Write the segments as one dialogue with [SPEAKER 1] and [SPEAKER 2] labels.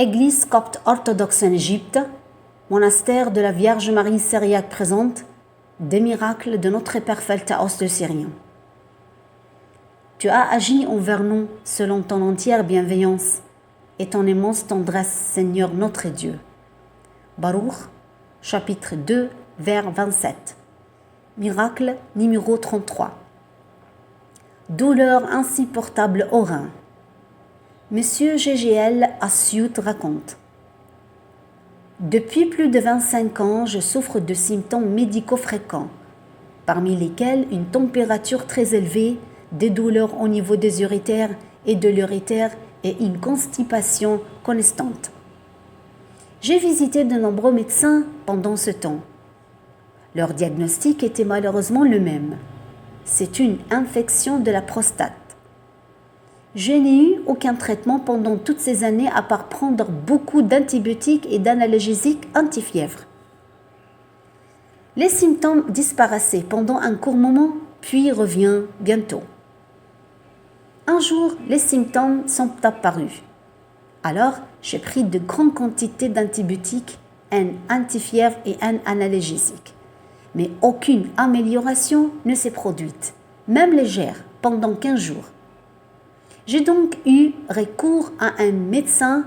[SPEAKER 1] Église copte orthodoxe en Égypte, monastère de la Vierge Marie syriaque présente, des miracles de notre Père Pheltaos le Syrien. Tu as agi envers nous selon ton entière bienveillance et ton immense tendresse, Seigneur notre Dieu. Baruch, chapitre 2, vers 27. Miracle numéro 33. Douleur insupportable au rein. Monsieur GGL Assiout raconte. Depuis plus de 25 ans, je souffre de symptômes médicaux fréquents, parmi lesquels une température très élevée, des douleurs au niveau des urétères et de l'urétère et une constipation constante. J'ai visité de nombreux médecins pendant ce temps. Leur diagnostic était malheureusement le même. C'est une infection de la prostate. Je n'ai eu aucun traitement pendant toutes ces années à part prendre beaucoup d'antibiotiques et d'analgésiques anti-fièvre. Les symptômes disparaissaient pendant un court moment, puis reviennent bientôt. Un jour, les symptômes sont apparus. Alors, j'ai pris de grandes quantités d'antibiotiques, un anti-fièvre et un analgésique. Mais aucune amélioration ne s'est produite, même légère, pendant 15 jours. J'ai donc eu recours à un médecin,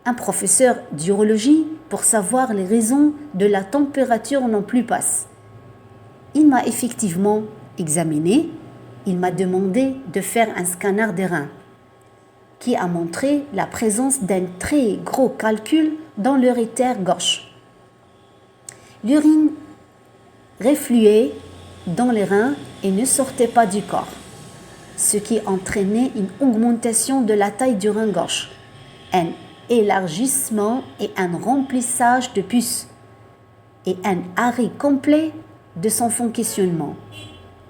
[SPEAKER 1] un professeur d'urologie, pour savoir les raisons de la température non plus basse. Il m'a effectivement examiné, il m'a demandé de faire un scanner des reins, qui a montré la présence d'un très gros calcul dans l'urétère gauche. L'urine refluait dans les reins et ne sortait pas du corps, ce qui entraînait une augmentation de la taille du rein gauche, un élargissement et un remplissage de pus, et un arrêt complet de son fonctionnement,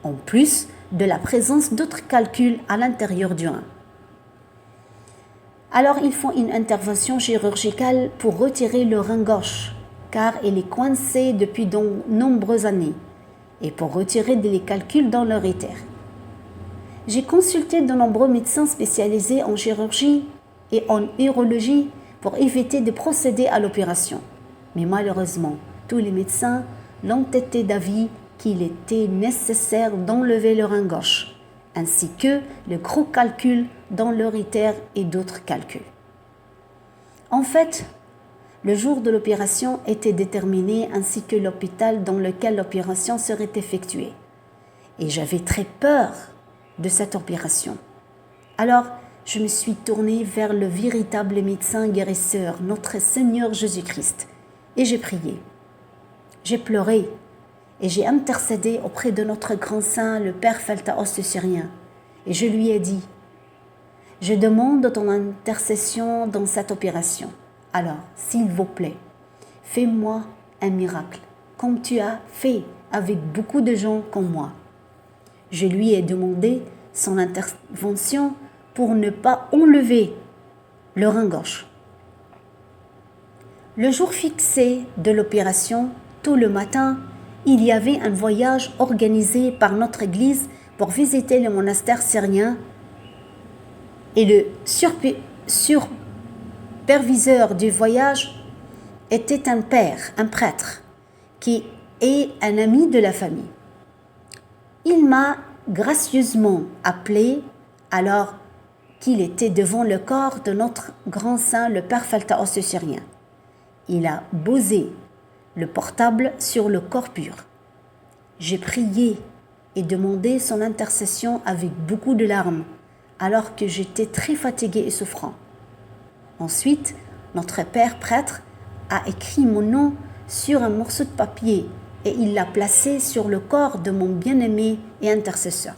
[SPEAKER 1] en plus de la présence d'autres calculs à l'intérieur du rein. Alors ils font une intervention chirurgicale pour retirer le rein gauche, car il est coincé depuis de nombreuses années, et pour retirer les calculs dans l'urétère. J'ai consulté de nombreux médecins spécialisés en chirurgie et en urologie pour éviter de procéder à l'opération. Mais malheureusement, tous les médecins l'ont été d'avis qu'il était nécessaire d'enlever le rein gauche, ainsi que le gros calcul dans l'urétère et d'autres calculs. En fait, le jour de l'opération était déterminé ainsi que l'hôpital dans lequel l'opération serait effectuée. Et j'avais très peur de cette opération. Alors, je me suis tournée vers le véritable médecin guérisseur, notre Seigneur Jésus-Christ, et j'ai prié. J'ai pleuré et j'ai intercédé auprès de notre grand saint, le Père Pheltaos le Syrien, et je lui ai dit, je demande ton intercession dans cette opération. Alors, s'il vous plaît, fais-moi un miracle, comme tu as fait avec beaucoup de gens comme moi. Je lui ai demandé son intervention pour ne pas enlever le rein gauche. Le jour fixé de l'opération, tôt le matin, il y avait un voyage organisé par notre église pour visiter le monastère syrien et le superviseur du voyage était un père, un prêtre, qui est un ami de la famille. Il m'a gracieusement appelé alors qu'il était devant le corps de notre grand saint, le Père Pheltaos le Syrien. Il a posé le portable sur le corps pur. J'ai prié et demandé son intercession avec beaucoup de larmes, alors que j'étais très fatiguée et souffrant. Ensuite, notre père prêtre a écrit mon nom sur un morceau de papier et il l'a placé sur le corps de mon bien-aimé et intercesseur.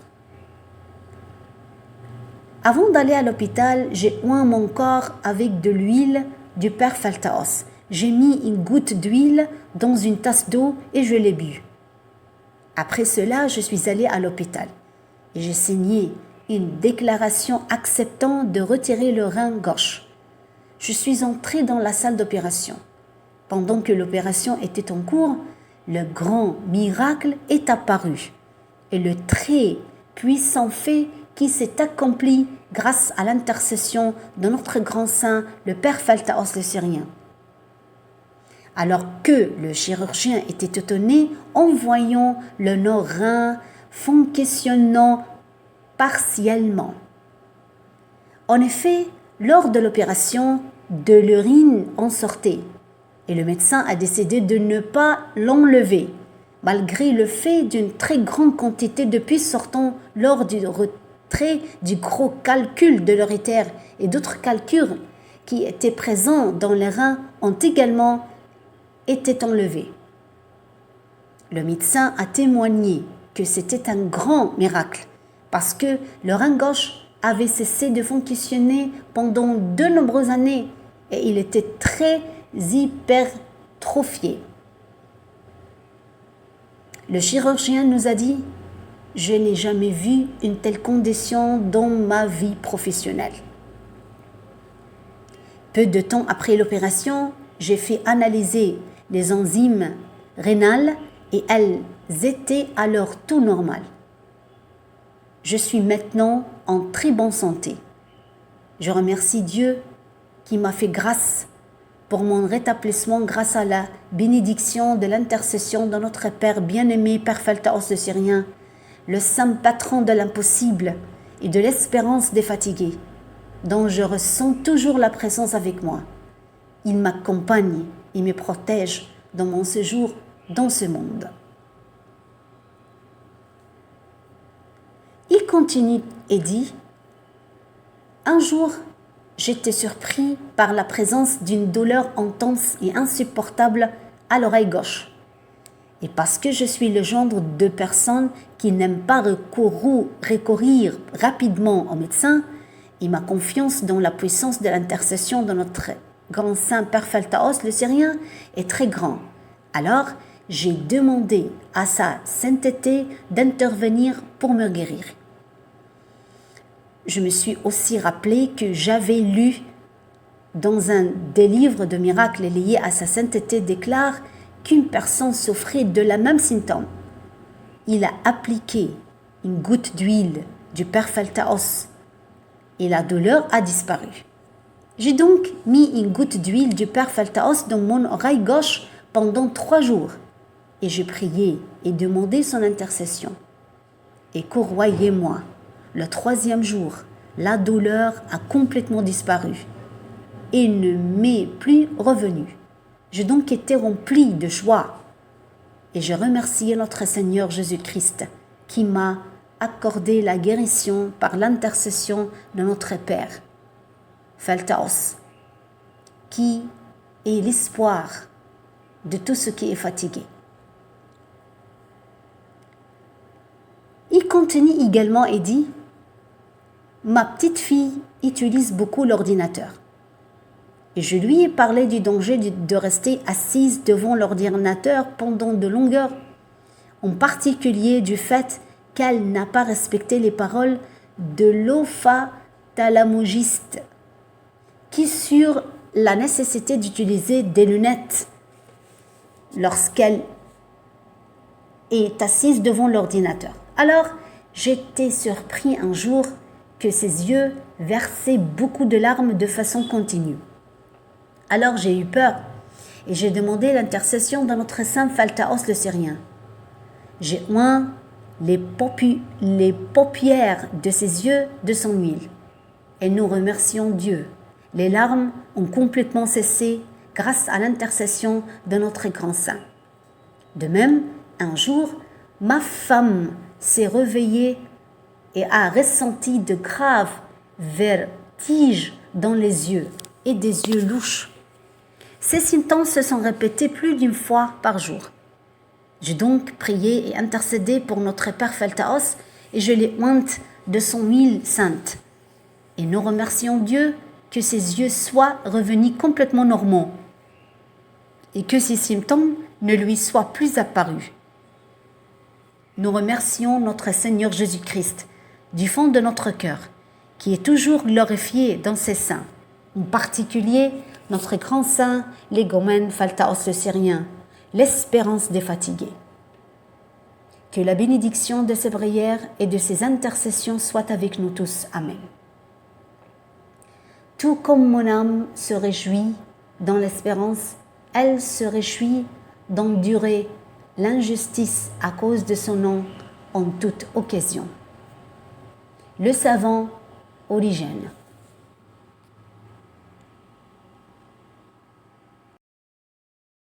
[SPEAKER 1] Avant d'aller à l'hôpital, j'ai oint mon corps avec de l'huile du Père Pheltaos. J'ai mis une goutte d'huile dans une tasse d'eau et je l'ai bu. Après cela, je suis allée à l'hôpital et j'ai signé une déclaration acceptant de retirer le rein gauche. Je suis entrée dans la salle d'opération. Pendant que l'opération était en cours, le grand miracle est apparu et le très puissant fait qui s'est accompli grâce à l'intercession de notre grand saint, le Père Phaltaos le Syrien. Alors que le chirurgien était étonné en voyant le nord-rein fonctionnant partiellement. En effet, lors de l'opération, de l'urine en sortait et le médecin a décidé de ne pas l'enlever, malgré le fait d'une très grande quantité de pus sortant lors du retrait du gros calcul de l'urétère et d'autres calculs qui étaient présents dans les reins ont également été enlevés. Le médecin a témoigné que c'était un grand miracle parce que le rein gauche avait cessé de fonctionner pendant de nombreuses années et il était très hypertrophié. Le chirurgien nous a dit « Je n'ai jamais vu une telle condition dans ma vie professionnelle ». Peu de temps après l'opération, j'ai fait analyser les enzymes rénales et elles étaient alors tout normales. Je suis maintenant en très bonne santé. Je remercie Dieu qui m'a fait grâce pour mon rétablissement grâce à la bénédiction de l'intercession de notre Père bien-aimé, Père Phaltaos le Syrien, le saint patron de l'impossible et de l'espérance des fatigués, dont je ressens toujours la présence avec moi. Il m'accompagne et me protège dans mon séjour dans ce monde. Il continue et dit « Un jour, j'étais surpris par la présence d'une douleur intense et insupportable à l'oreille gauche. Et parce que je suis le genre de personne qui n'aime pas recourir rapidement au médecin, et ma confiance dans la puissance de l'intercession de notre grand saint Père Phaltaos le Syrien est très grande. Alors, j'ai demandé à sa sainteté d'intervenir pour me guérir. Je me suis aussi rappelé que j'avais lu dans un des livres de miracles liés à sa sainteté déclare qu'une personne souffrait de la même symptôme. Il a appliqué une goutte d'huile du Père Phaltaos et la douleur a disparu. J'ai donc mis une goutte d'huile du Père Phaltaos dans mon oreille gauche pendant 3 jours et j'ai prié et demandé son intercession. Et croyez-moi, le 3e jour, la douleur a complètement disparu et ne m'est plus revenue. J'ai donc été rempli de joie et je remercie notre Seigneur Jésus-Christ qui m'a accordé la guérison par l'intercession de notre Père, Phaltaos, qui est l'espoir de tout ce qui est fatigué. Il continue également et dit « Ma petite fille utilise beaucoup l'ordinateur. Et je lui ai parlé du danger de rester assise devant l'ordinateur pendant de longues heures, en particulier du fait qu'elle n'a pas respecté les paroles de l'ophtalmologiste, qui sur la nécessité d'utiliser des lunettes lorsqu'elle est assise devant l'ordinateur. Alors, j'étais surpris un jour que ses yeux versaient beaucoup de larmes de façon continue. Alors j'ai eu peur et j'ai demandé l'intercession de notre saint Phaltaos le Syrien. J'ai oint les paupières de ses yeux de son huile. Et nous remercions Dieu. Les larmes ont complètement cessé grâce à l'intercession de notre grand saint. De même, un jour, ma femme s'est réveillée et a ressenti de graves vertiges dans les yeux et des yeux louches. Ces symptômes se sont répétés plus d'une fois par jour. J'ai donc prié et intercédé pour notre Père Phaltaos et je l'ai ointe de son huile sainte. Et nous remercions Dieu que ses yeux soient revenus complètement normaux et que ces symptômes ne lui soient plus apparus. Nous remercions notre Seigneur Jésus-Christ du fond de notre cœur, qui est toujours glorifié dans ses saints, en particulier notre grand saint, l'égomène Phaltaos le Syrien, l'espérance des fatigués. Que la bénédiction de ses prières et de ses intercessions soit avec nous tous. Amen. Tout comme mon âme se réjouit dans l'espérance, elle se réjouit d'endurer l'injustice à cause de son nom en toute occasion. Le savant Origène.